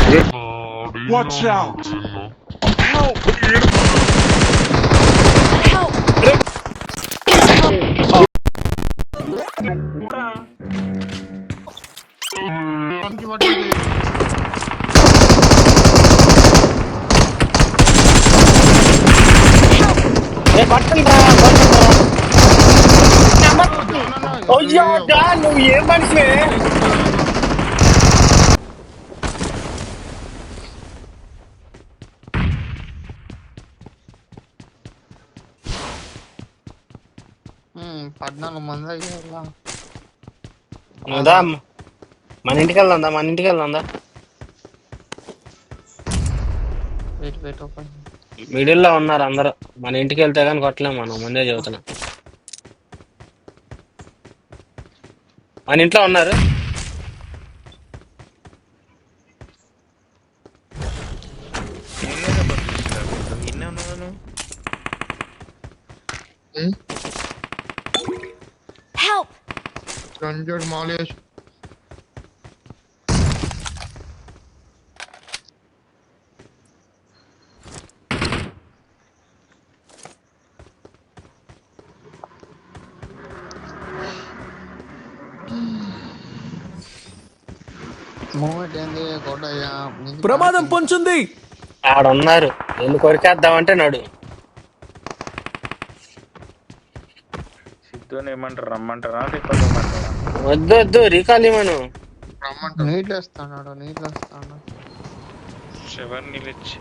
Watch out! Help! Help! అయ్యో John నువ్వు ఏం మనిషి పద్నాలుగు మంది అయ్యారా అదా మన ఇంటికి వెళ్దా వెయిట్ ఒక మిడిల్లో ఉన్నారు అందరూ మన ఇంటికి వెళ్తే కానీ కొట్టలేం మనం ముందే చెబుతున్నా మన ఇంట్లో ఉన్నారు Help! రంజోడ్ మాలేష్ మూమెంట్ ఏంది కొట్టయ్యా ప్రమాదం పొంచుంది. ఆడున్నారు ఎందుకు కొరికేద్దామంటే నడు సిద్ధుని ఏమంటారు రమ్మంటారా తిప్పమంటారా? వద్దు రీకాల్ ఇవ్వను నీళ్ళు వేస్తాడు ఎవరు నీళ్ళు ఇచ్చి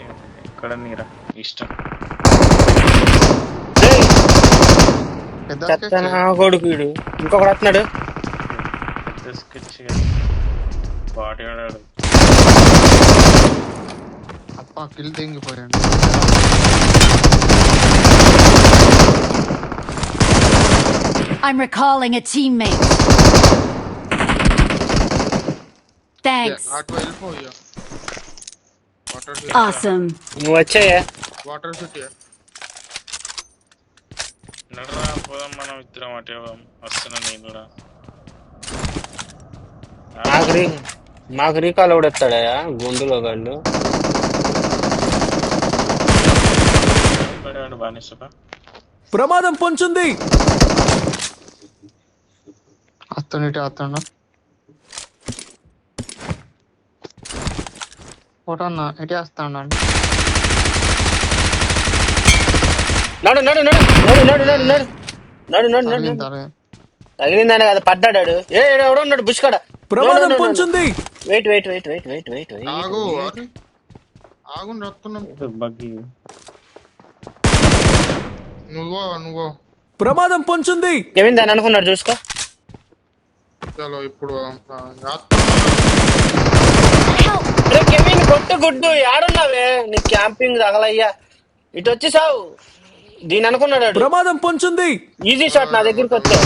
ఎక్కడ నీరా ఇష్టం చెత్తనా కొడుకు వీడు ఇంకొకడు వస్తున్నాడు తీసుకొచ్చి బాడీ ఆడాడు అప్ప kill తెంగిపోయాడు I'm recalling a teammate. Thanks. అటు వెళ్ళిపోయా Awesome. నువ్వు వచ్చాయా వాటర్ సిటీ నడరా పోదాం మనం ఇద్దరం అటే వస్తున్నా నేను కూడా మాకు రీకాల్ ఎవడెత్తాడయా గుండులో గాళ్ళు బానిసపా ప్రమాదం పొంచుంది. అతను ఫోటోన్నా ఎటు వేస్తాడు అండి నడు తగిలిందని కదా పడ్డాడు ఎవడున్నాడు బుష్కాడ ప్రమాదం పొంచుంది. వెయిట్ ఆగు రత్తున్నాం బగ్గి నువ్వు ప్రమాదం పొంచుంది. కెవిన్ దాన్ని అనుకున్నాడు చూసుకో చలో ఇప్పుడు కెవిన్ కొట్టు గుడ్డు ఏడున్నావే నీ క్యాంపింగ్ తగలయ్యా ఇటు వచ్చి సావు దీని అనుకున్నాడు ప్రమాదం పొంచుంది. ఈజీ షాట్ నా దగ్గరికి వచ్చావు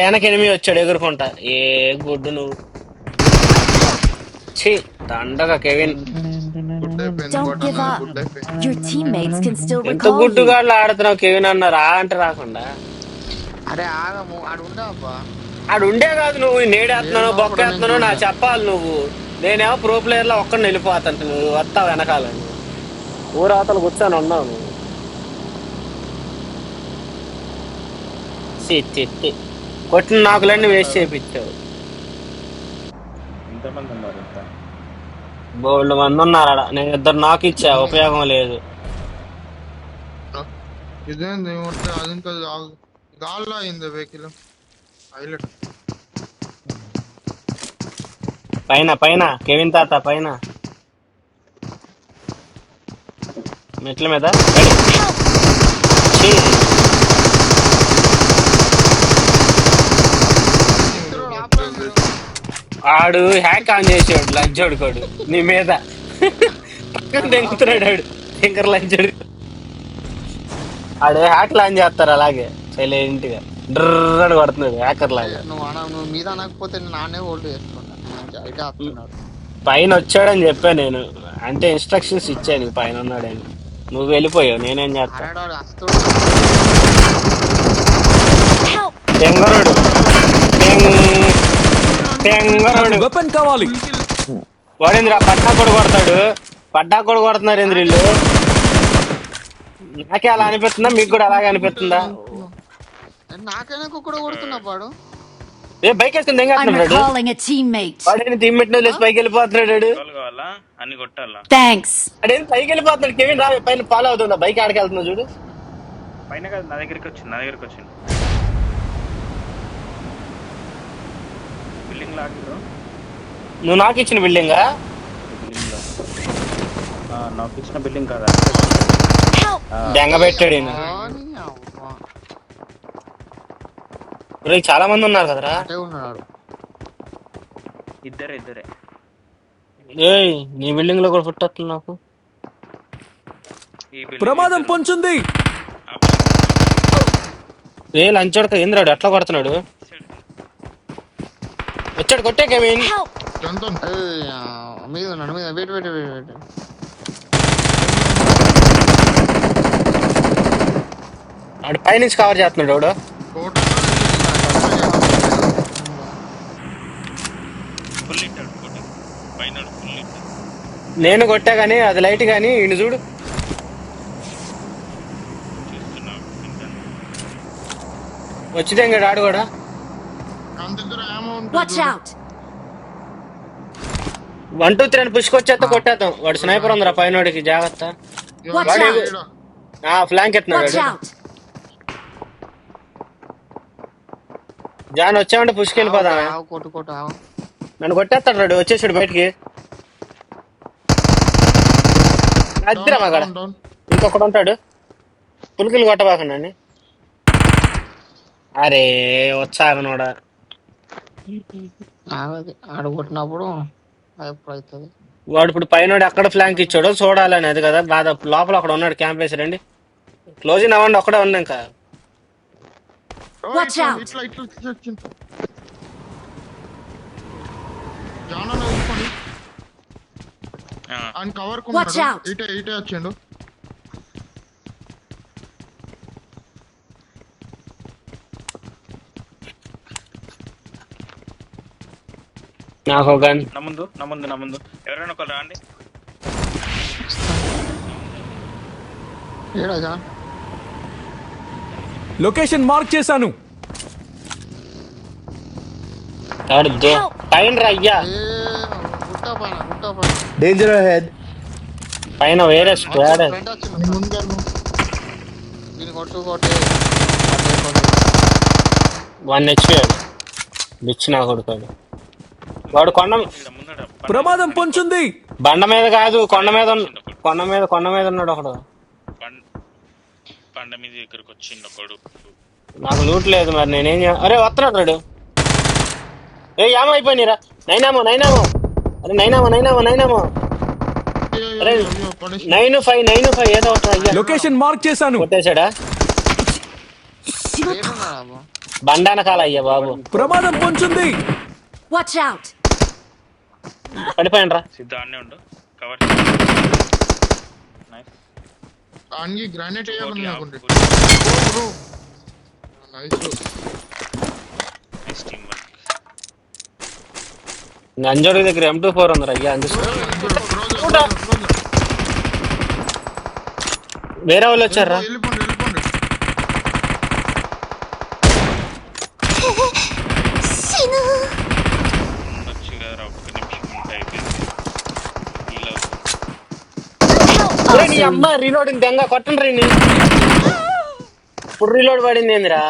వెనక ఎనిమిది వచ్చాడు ఎగురుకుంటా ఏ గుడ్డు నువ్వు ఛీ దండగా Kevin Don't give up. Your teammates can still ఎంత recall you. గుడ్డుగా ఆడుతున్నావు కెవిన్ అన్న రా అంటే రాకుండా అరే ఆగము ఆడు ఉండవా ఆడు ఉండే కాదు నువ్వు నేడేస్తున్నావు బొక్కేస్తున్నావు నాకు చెప్పాలి నువ్వు నేనేమో ప్రో ప్లేయర్ లో ఒక్కడిని వెళ్ళిపోతాను నువ్వు వస్తావు వెనకాల ఊరాతలు కూర్చొని ఉన్నావు నువ్వు కొట్టిన నాకులన్నీ వేస్ట్ చేయించావు ఎంతమంది ఉన్నారు ఇంత బోల్డ్ మంది ఉన్నారా నేను ఇద్దరు నాకు ఇచ్చా ఉపయోగం లేదు ఇదేంది అది ఇంకా గాల్లో అయింది వెహికల్ హైలైట్ పైన కెవిన్ తాత పైన మెట్ల మీద ఆడు హ్యాక్ ఆన్ చేసాడు లంచోడు కోడు నీ మీద పక్కన దెంగుతున్నాడు ఆడు ఇంకా లంచోడు ఆడు హ్యాక్ ఆన్ చేస్తారు అలాగే సైలెంట్ గా డ్రర్ అని కొడుతున్నాడు హ్యాకర్ లాగా నువ్వు మీద అనకపోతే నానే ఓల్డ్ చేసుకుంటా అయితే వస్తున్నాడు పైన వచ్చాడని చెప్పా నేను అంటే ఇన్స్ట్రక్షన్స్ ఇచ్చాను పైన ఉన్నాడని నువ్వు వెళ్ళిపోయావు నేనేం చేస్తా Help! తెంగరుడు తెంగరోడు వెపన్ కావాలి. వాడేంద్ర పట్టా కూడా కొడతాడు. పట్టా కూడా కొడుతున్నారు ఏంద్ర వీళ్ళు. నాకే అలా అనిపిస్తుందా, మీకు కూడా అలాగే అనిపిస్తుందా? నాకైనా కుక్కడ కొడుతున్నా పాడు. ఏ బైక్ వేసుకుని I'm తెంగేస్తున్నాడు recalling a teammate. వాడేంటి టీమ్మేట్ లేసి పైకి వెళ్ళిపోతున్నాడు వాడు. కావాలి కావాలా అన్ని కొట్టాలా? Thanks. వాడేంటి పైకి వెళ్ళిపోతున్నాడు. కెవిన్ రా పైన ఫాలో అవుతుందా బైక్ ఆడికి వెళ్తున్నా చూడు. పైన కాదు నా దగ్గరికి వచ్చింది బిల్డింగ్ లో ఆగిరు. నువ్వు నాకు ఇచ్చిన బిల్డింగా? బిల్డింగ్ లో నాకు ఇచ్చిన బిల్డింగ్ కాదా? Help. దెంగ పెట్టాడు ఈయన. అని అవ్వ. ఒరేయ్, చాలా మంది ఉన్నారు కదరా. అటే ఉన్నాడు. ఇద్దరే ఏయ్, నీ బిల్డింగ్ లో కూడా ఫుట్ వస్తుంది నాకు. ఈ బిల్డింగ్ ప్రమాదం ఇద్దరు. పొంచుంది. ఆ బిల్డింగ్ ఏ లంచోడక ఏంద్రాడు ఎట్లా కొడుతున్నాడు. వచ్చాడు కొట్టే కెవిన్. Help. ఏయ్, మీద ఉన్నాడు మీద. వెయిట్. వాడు పైనుంచి కవర్ చేస్తున్నాడు వాడు. ఫుల్ ఇట్టాడు కొట్టు. పైన ఫుల్ ఇట్టాడు. నేను కొట్టా గానీ అది లైట్ గానీ ఈయన చూడు. చూస్తున్నా వింటాను. వచ్చితే ఇంకా ఆడు కూడా. Watch out. 1 2 3 అని పుష్కొచ్చేస్తే కొట్టేద్దాం. వాడు స్నైపర్ ఉందిరా పైనోడికి, జాగ్రత్త. Watch out. ఫ్లాంక్ ఎత్తున్నాడు Watch వాడు. out. జాన్ వచ్చామంటే పుష్కెళ్ళిపోదా. కొట్టు. నన్ను కొట్టేస్తాడు రాడు. వచ్చేసాడు బయటికి. అద్దరా మగాడ. ఇంకొకడు ఉంటాడు. పులికిలు కొట్టబాకండి. అరే వచ్చాగనోడా. ఆడ కొట్టినప్పుడు ఎప్పుడు అవుతుంది. వాడు ఇప్పుడు పైన ఎక్కడ ఫ్లాంక్ ఇచ్చాడో చూడాలని అది కదా బాధ. లోపల అక్కడ ఉన్నాడు క్యాంప్ వేసారండి. క్లోజింగ్ అవ్వండి, ఒక్కడే ఉన్నా ఇంకా. Watch out. Watch out. ఇటే వచ్చిండు. నాకు గన్. నా ముందు ఎవరైనా ఒకరు రాండి. ఏడా జాన్? లొకేషన్ మార్క్ చేశాను. పైన రా అయ్యా. గుట్టా పైన. Danger ahead. పైన వేరే స్క్వాడ్. ఫ్రెండ్ వచ్చిండు. దీన్ని కొట్టు. 1 HP బిచ్ నా కొడుకోడు. వాడు ఇక్కడ ముందర ప్రమాదం పొంచుంది. బండ మీద కాదు కొండ మీద ఉన్నాడు ఒకడు. పండ మీద దగ్గరకు వచ్చిండు ఒకడు. నాకు లూట్ లేదు మరి నేనేం అరే వస్తున్నాడు వాడు. ఏ యామ అయిపోయినరా. నైనామో అరే నైనామో అరే 9-5 ఏదో ఒకటి అయ్యా. లొకేషన్ మార్క్ చేశాను. కొట్టేశాడా బండానకాల అయ్యా బాబు. ప్రమాదం పొంచుంది. Watch out. పడిపోయినరా. సిద్ధాన్నే ఉండు. Cover nice. అన్ని గ్రానైట్ వేయాలని అనుకుంటే. Nice team work. అంజోడి దగ్గర M24 ఉందిరా అయ్యా. వేరే వాళ్ళు వచ్చారా. వెళ్ళిపోండి. వచ్చి కదా ఒక్క నిమిషం ఉంటే అయిపోయింది. ఇలా నీ అమ్మ రీలోడింగ్ దెంగ కొట్టండి రీ. ఇప్పుడు రీలోడ్ పడింది ఏందిరా.